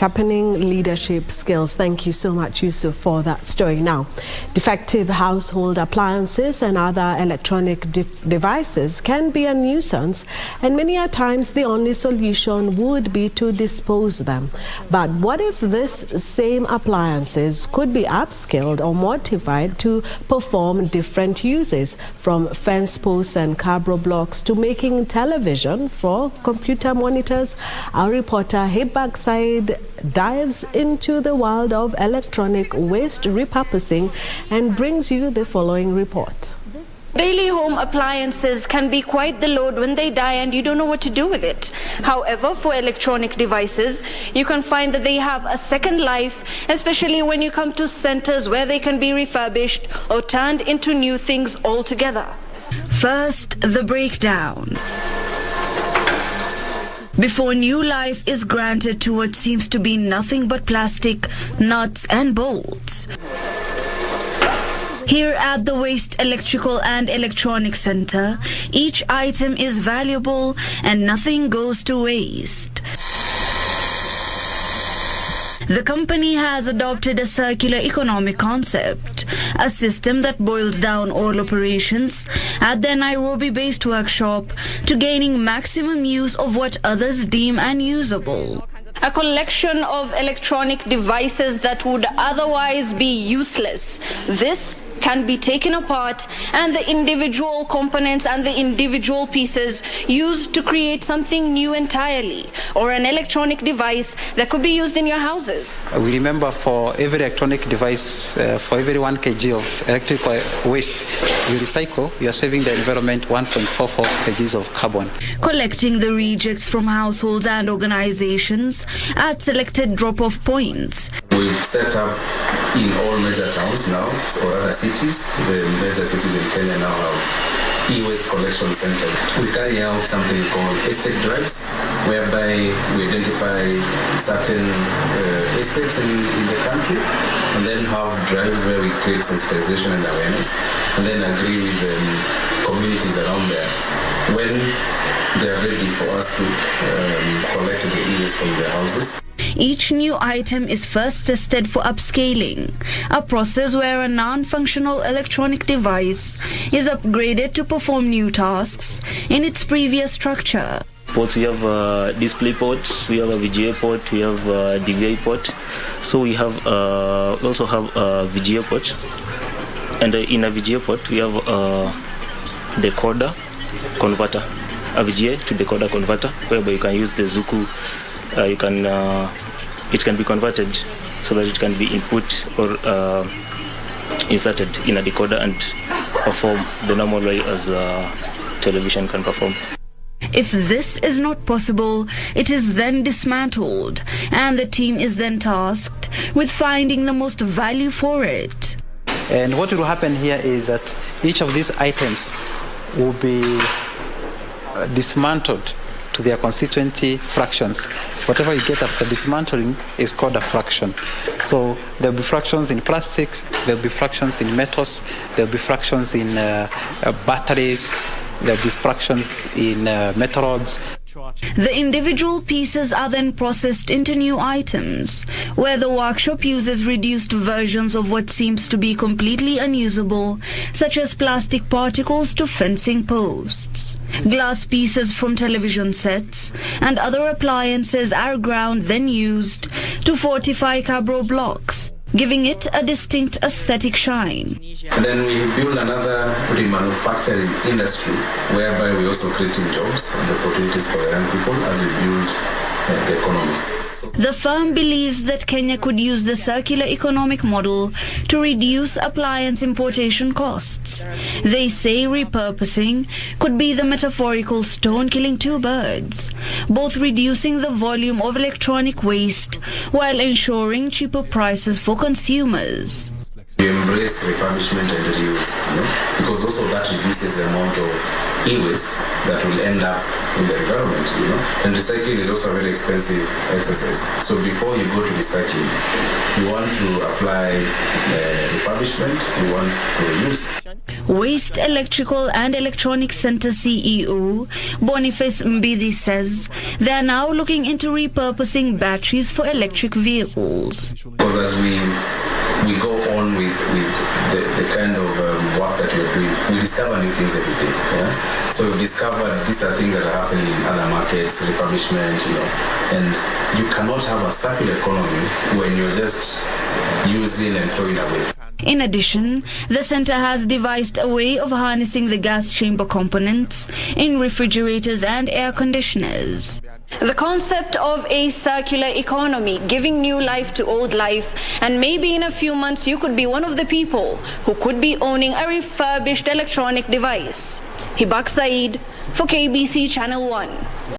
sharpening leadership skills. Thank you so much, Yusuf, for that story. Now, defective household appliances and other electronic devices can be a nuisance, and many a times the only solution would be to dispose them. But what if this same appliances could be upskilled or modified to perform different uses, from fence posts and cabro blocks to making television for computer monitors? Our reporter Hib Backside dives into the world of electronic waste repurposing and brings you the following report. Daily home appliances can be quite the load when they die and you don't know what to do with it. However, for electronic devices, you can find that they have a second life, especially when you come to centers where they can be refurbished or turned into new things altogether. First, the breakdown. Before new life is granted to what seems to be nothing but plastic, nuts and bolts. Here at the Waste Electrical and Electronics Center, each item is valuable and nothing goes to waste. The company has adopted a circular economic concept, a system that boils down all operations at their Nairobi-based workshop to gaining maximum use of what others deem unusable. A collection of electronic devices that would otherwise be useless. This can be taken apart and the individual components and the individual pieces used to create something new entirely, or an electronic device that could be used in your houses. We remember for every electronic device, for every 1 kg of electrical waste you recycle, you are saving the environment 1.44 kgs of carbon. Collecting the rejects from households and organizations at selected drop-off points. We've set up in all major towns now, or other cities. The major cities in Kenya now have e-waste collection centers. We carry out something called estate drives, whereby we identify certain estates in the country, and then have drives where we create sensitization and awareness, and then agree with the communities around there when they are ready for us to collect the e-waste from their houses. Each new item is first tested for upscaling, a process where a non-functional electronic device is upgraded to perform new tasks in its previous structure. Ports, we have a display port, we have a VGA port, we have a DVI port. So we have also have a VGA port, and in a VGA port we have a decoder converter, a VGA to decoder converter, whereby you can use the Zuku. It can be converted so that it can be input or inserted in a decoder and perform the normal way as a television can perform. If this is not possible, it is then dismantled, and the team is then tasked with finding the most value for it. And what will happen here is that each of these items will be dismantled to their constituency fractions. Whatever you get after dismantling is called a fraction. So there'll be fractions in plastics, there'll be fractions in metals, there'll be fractions in batteries, there'll be fractions in metal rods. The individual pieces are then processed into new items, where the workshop uses reduced versions of what seems to be completely unusable, such as plastic particles to fencing posts. Glass pieces from television sets and other appliances are ground then used to fortify cabro blocks, giving it a distinct aesthetic shine. And then we build another remanufacturing industry, whereby we're also creating jobs and opportunities for young people as we build the economy. The firm believes that Kenya could use the circular economic model to reduce appliance importation costs. They say repurposing could be the metaphorical stone killing two birds, both reducing the volume of electronic waste while ensuring cheaper prices for consumers. You embrace refurbishment and reuse, because also that reduces the amount of e-waste that will end up in the environment, And recycling is also a very expensive exercise. So before you go to recycling, you want to apply refurbishment, you want to reuse. Waste Electrical and Electronics Center CEO Boniface Mbidi says they are now looking into repurposing batteries for electric vehicles. Because as we go on with the kind of work that we're doing, we discover new things every day. So we've discovered these are things that are happening in other markets, refurbishment, and you cannot have a circular economy when you're just using and throwing away. In addition, the center has devised a way of harnessing the gas chamber components in refrigerators and air conditioners. The concept of a circular economy, giving new life to old life, and maybe in a few months you could be one of the people who could be owning a refurbished electronic device. Hibak Saeed for KBC Channel 1.